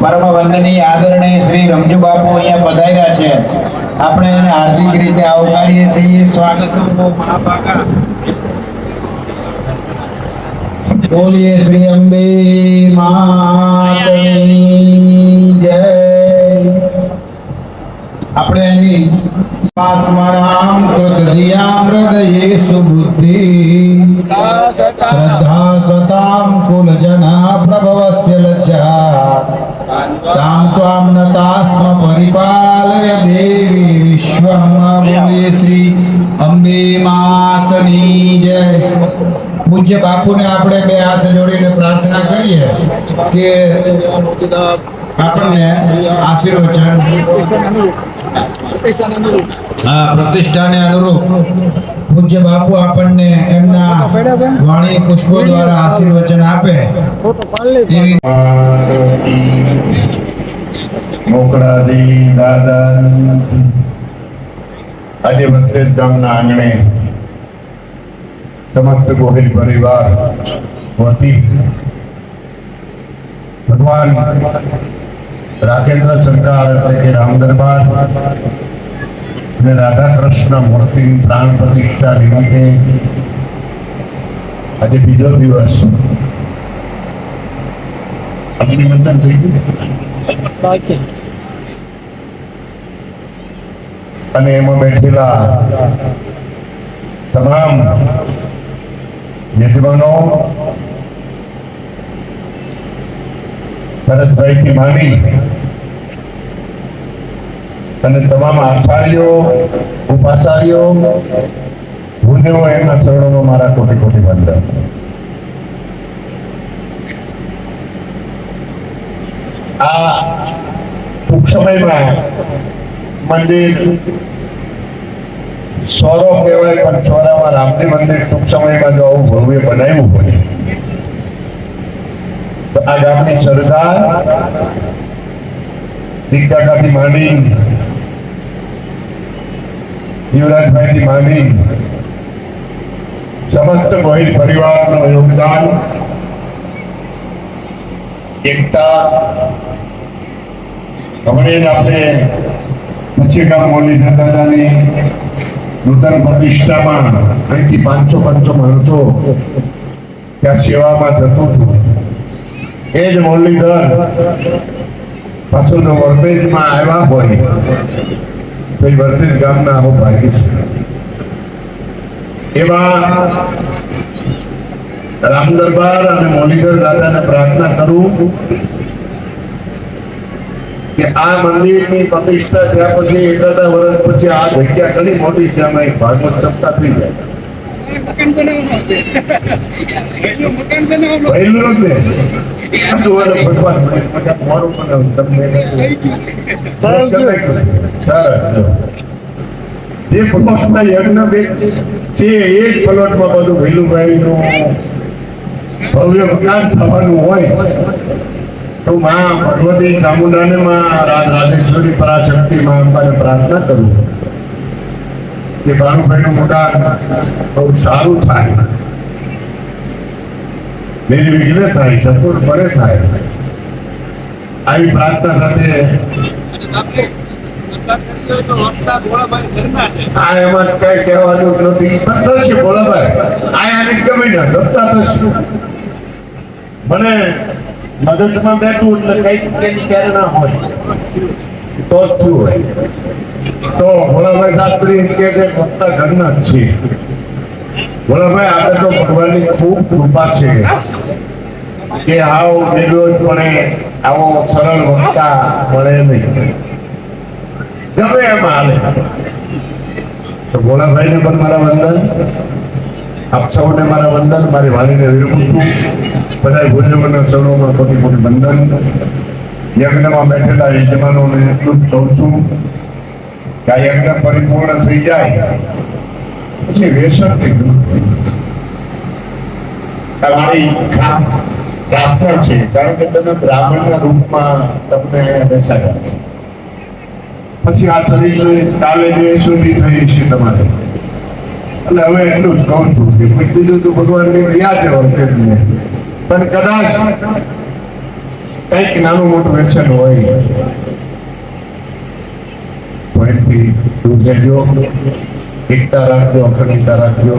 પરમ વંદનીય આદરણીય શ્રી રમજુ બાપુ અહીંયા પધાર્યા છે। આપણે એને હાર્દિક રીતે આવકારીએ છીએ। સ્વાગત મહાભાગા। બોલીએ શ્રી અંબે માતની જય। આપણે એની આત્મારામ કૃતધિયા હૃદયે સુબુદ્ધિ શ્રદ્ધા સતામ કુલજના પ્રભવસ્ય લજ્જા તામ ત્વામ નતાસ્મ પરિપાલય દેવી વિશ્વમ। બોલીએ શ્રી અંબે માતની જય। પૂજ્ય બાપુને આપણે બે હાથ જોડીને પ્રાર્થના કરીએ કે આપણને આશીર્વચન પ્રતિષ્ઠાને અનુરૂપ પૂજ્ય બાપુ આપણને એમના વાણી પુષ્પો દ્વારા આશીર્વચન આપે। મોકળાદી દાદા આજે વખતે ગામના આંગણે સમસ્ત ગોહિલ પરિવાર વતી ભગવાન રાજેન્દ્ર સરકાર એટલે કે રામ દરબાર અને રાધા કૃષ્ણ મૂર્તિ પ્રાણ પ્રતિષ્ઠા નિમિત્તે આજે બીજો દિવસ અભિનંદન થઈ ગયું અને એમાં બેઠેલા તમામ યજમાનો ભરતભાઈથી માંડી અને તમામ આચાર્યો ઉપાચાર્યો ગુરુદેવો એમના ચરણોમાં મારા કોટી કોટી વંદન। આ ટૂંક સમયમાં મંદિર સોરો કહેવાય પણ ચોરામાં રામજી મંદિર ટૂંક સમયમાં જો આવું ભવ્ય બનાવ્યું હોય તો આ ગામની શ્રદ્ધા દીકરાથી માંડી યુવરાજભાઈથી માંડી સમસ્ત ગોહિલ પરિવારનું યોગદાન એકતા હમણાં આપણે પછી ગામ મોલી દાદાની નૂતન પ્રતિષ્ઠામાં અહીંથી 500 માણસો ત્યાં સેવામાં જતું હતું। એ જ મુરલીધર પાછો જો વર્તેજમાં આવ્યા હોય તો એ વર્તેજ ગામના આવો ભાગી છે। એવા રામ દરબાર અને મુરલીધર દાદાને પ્રાર્થના કરું કે આ મંદિરની પ્રતિષ્ઠા થયા પછી એકાદા વર્ષ પછી આ જગ્યા ઘણી મોટી છે, અમે ભાગવત સપ્તાહ થઈ જાય જે પ્લોટમાં યજ્ઞ છે એ જ પ્લોટમાં બધું ભૈલુભાઈનું ભવ્ય મકાન થવાનું હોય તો માં ભગવતી ચામુંડાને માં રાજેશ્વરી પરાશક્તિ માં અંબાને પ્રાર્થના કરું કે ભાનુભાઈનું મકાન બહુ સારું થાય, નિર્વિઘ્ન થાય, સંપૂર્ણપણે થાય। આવી પ્રાર્થના સાથે આ એમાં કઈ કહેવાનું નથી, થશે ભોળાભાઈ આ આને ગમે ના ગમતા થશે। મને મગજમાં બેઠું એટલે કઈક પ્રેરણા હોય તો જ શું હોય તો ભોળાભાઈ શાસ્ત્રી કે ભક્તા ઘરના જ છે। ભોળાભાઈ આપણે તો ભગવાનની ખૂબ કૃપા છે કે આવો નિર્દોષપણે આવો સરળ વક્તા મળે નહીં, ગમે એમ હાલે। તો ભોળાભાઈને પણ મારા વંદન, આપ સૌને મારા વંદન, મારી વાણીને વિરમું છું। બધા ભોજનના ચરણોમાં કોટી કોટી વંદન। યજ્ઞમાં બેઠેલા યજમાનોને એટલું જ કહું છું કે આ યજ્ઞ પરિપૂર્ણ થઈ જાય પછી વ્યસન થઈ ગયું તમારી પ્રાર્થના છે, કારણ કે તમે બ્રાહ્મણના રૂપમાં તમને બેસાડ્યા છે, પછી આ શરીરને કાલે જે સુધી થઈ છે તમારે, એટલે હવે એટલું જ કહું છું કે બીજું તો ભગવાનની દયા છે વર્તેજને, પણ કદાચ કંઈક નાનું મોટું વ્યસન હોય તો એનાથી દૂર રહેજો, એકતા રાખજો, અખંડિતતા રાખજો.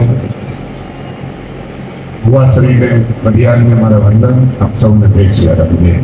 ભુવા શ્રીને પઢિયારને મારા વંદન, આપ સૌને ભેટ છે.